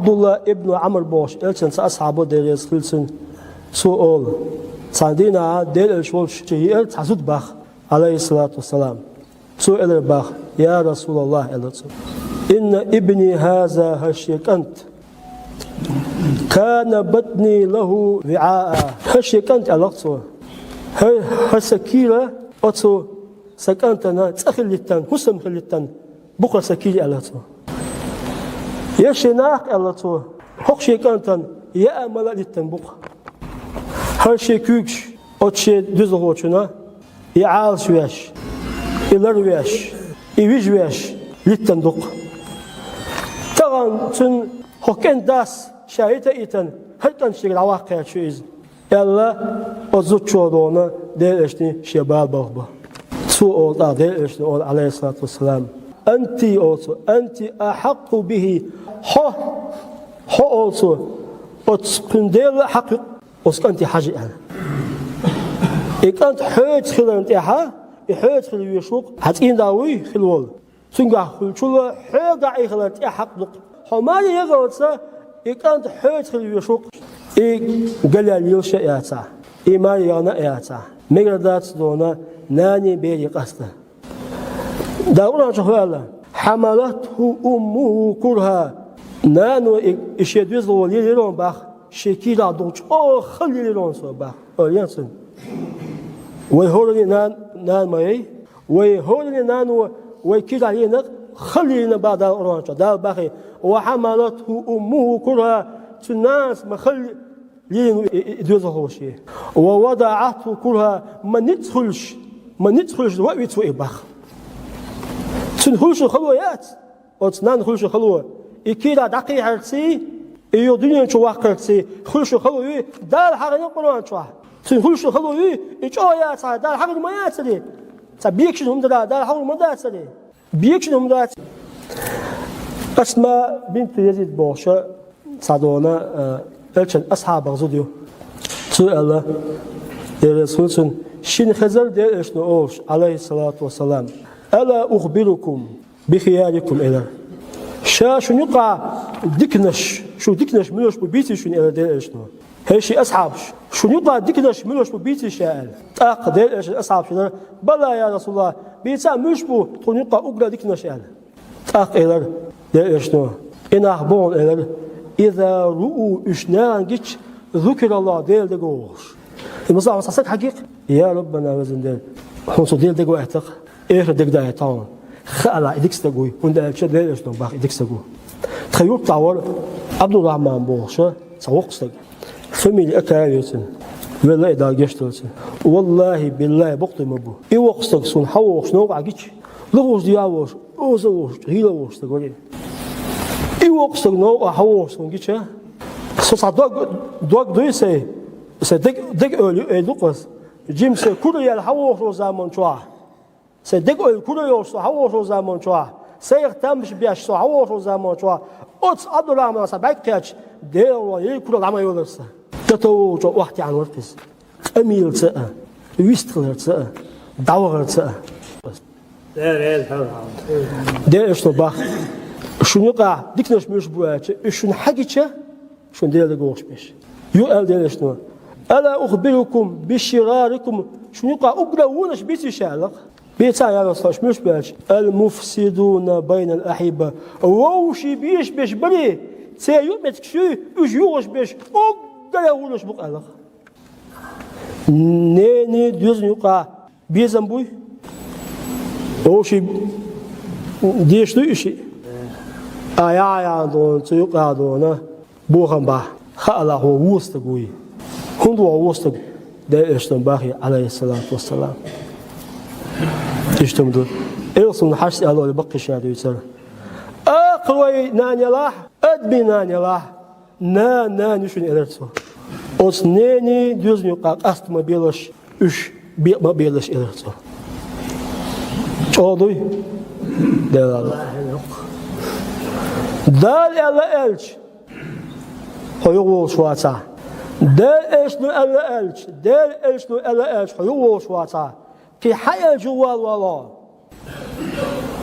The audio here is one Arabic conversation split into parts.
Abdullah ibn Amr boş elçin ashabı deriz kılsın sual sandina del şol şeyi tasud bak aleyhissalatu vesselam sual bak ya Resulullah elçin inna ibni haza hashikant kana batni lahu vi'a hashikant alaqsu hasakila otso sakantana tsakhilitan husam khilitan bukra sakili alaqsu يشناق الله تو حق شيء كانتن يا أملا للتنبوق هر شيء كوكش أو شيء دزه وشنا يعال شويش يلر ويش يويج ويش للتنبوق طبعا تن حقن داس شايته إيتن هل كان شيء الواقع شيء يلا أزود شو دونا ديرشني شباب بابا سوء الله ديرشني عليه الصلاة والسلام أنت also أنت أحق به هو also أتسبندل حق أنت حاجة أنا إكانت حيت خلنا أنت حيت خلنا يشوق هتين داوي خلول سنجا خلشوا حيت داعي خلنا أنت حق هو ما يجوزه إكانت حيت خلنا يشوق قال اليوش ياتا ما يانا ياتا مقدار دونا ناني بيجي قصده داونا شهوالا حملته أمه كرها نانو إشيدوز لوليلون باخ شكيلا دوش أو خليلون سو باخ أوليانسن ويهولني نان ماي ويهولني نانو ويكيلا لينك خلينا بعد أورانشا دا باخي وحملته أمه كرها تناس ما خلي لين دوز هوشي ووضعته كرها ما ندخلش وقت باخ تنخلش خلويات وتنان خلش خلوة إكيدا دقيق هرتي إيو دنيا شواق هرتي خلش خلوي دال حاجة نقولون شوا تنخلش خلوي إيجويات دال حاجة ما ياتلي تبيكش هم دال حاجة ما داتلي بيكش هم دات أسماء بنت يزيد بوشة صادونا ألشن أصحاب غزوديو سؤال الرسول شين خزر دير إشنو أوش عليه الصلاة والسلام ألا أخبركم بخياركم إلى شو نقع دكنش شو دكنش منوش ببيتي شو إلى دير إشنو هالشي أصحاب شو نقع دكنش منوش ببيتي شاعر أق دير إيش أصحاب شنو بلا يا رسول الله بيتا مش بو تنقع أقرأ دكنش إلى أق إلى دير إشنو إن أخبرون إلى إذا رؤوا إشنان جيش ذكر الله دير دقوش المصطلح صحيح حقيقي يا ربنا وزن دير حنص دير دقو اعتق إيه دق ده يطاون خلا إديكس تقوي وندى الشيء ده إيش نبغى إديكس تقوي تخيل تعور عبد الرحمن بوشة سوق صدق فمي أكايتن والله إذا جشتلتن والله بالله بقطع مبو إيه وقصك سون حوش نوع عجيش لغوش دياوش أوزوش هيلوش تقولي إيه وقصك نوع حوش سون جيش صار دوق دويسة دق لقص جيمس كل يالحوش وزمان شوا سدق كل يوش حوش وزمان شوا سير تمش بيش حوش وزمان شوا أتس عبد الله ما سبعك كاتش دير ويا كل العمل يولرسه تتوج وقت عن ورقس أميل سأ ويستغل سأ دعوة سأ دير إيش نبغى شو نقع ديكناش مش بوات شو نحكيشه شو ندير لجوش بيش يقال دير إيش نو ألا أخبركم بشراركم شو نقع أقرأونش بيتي شالق بيتا يا رسول مش باش المفسدون بين الأحبة ووشي بيش بري سيوم متكشي وجوش بيش أقرأونش بقالق نيني دوز نقع بيزن بوي ووشي ديش دوشي آيا دون تيقع دون بوخم با خالا هو وستقوي هندو وستق ده اشتنباخي عليه الصلاة والسلام اشتمدو إلصم حش الله يبقي شادو يسر أقوي ناني الله أدبي ناني الله نان يشون إلرتو أصنيني دوزني قاق أست ما بيلش ما بيلش إلرتو شادوي دال الله دال الله إلش هيوول شواتا دال إشنو الله إلش دال إشنو الله إلش هيوول شواتا في حياة جوال والله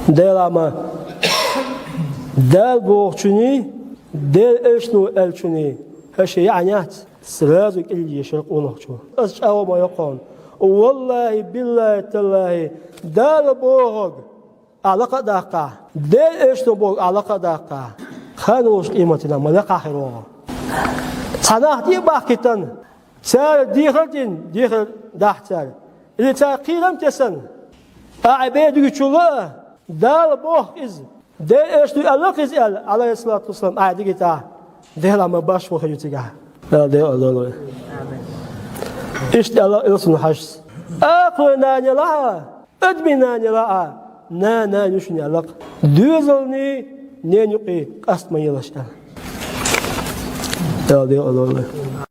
دال ما دال بوغتني ديل إيشنو إلشوني هالشيء عنيات سرازك اللي يشرقونه شو أشعر ما يقول والله بالله تالله دال بوغ علاقة داقة ديل إيشنو بوغ علاقة داقة خانوش قيمتنا ملقا خيروها صناعتي باقيتن سار ديخلتين ديخل داحتر اللي تاقيرم تسن أعباد يشولا دال بوغ إز ديل إيشنو ألق إز عليه الصلاة والسلام أعدي قطع ديل أما باش وخيوتيها لا ديل الله إيش الله إلسن حشس أقوى ناني لها أدمي ناني لها نا نشني ألق دوزلني نين يقي قصد ما يلاشان لا ديل الله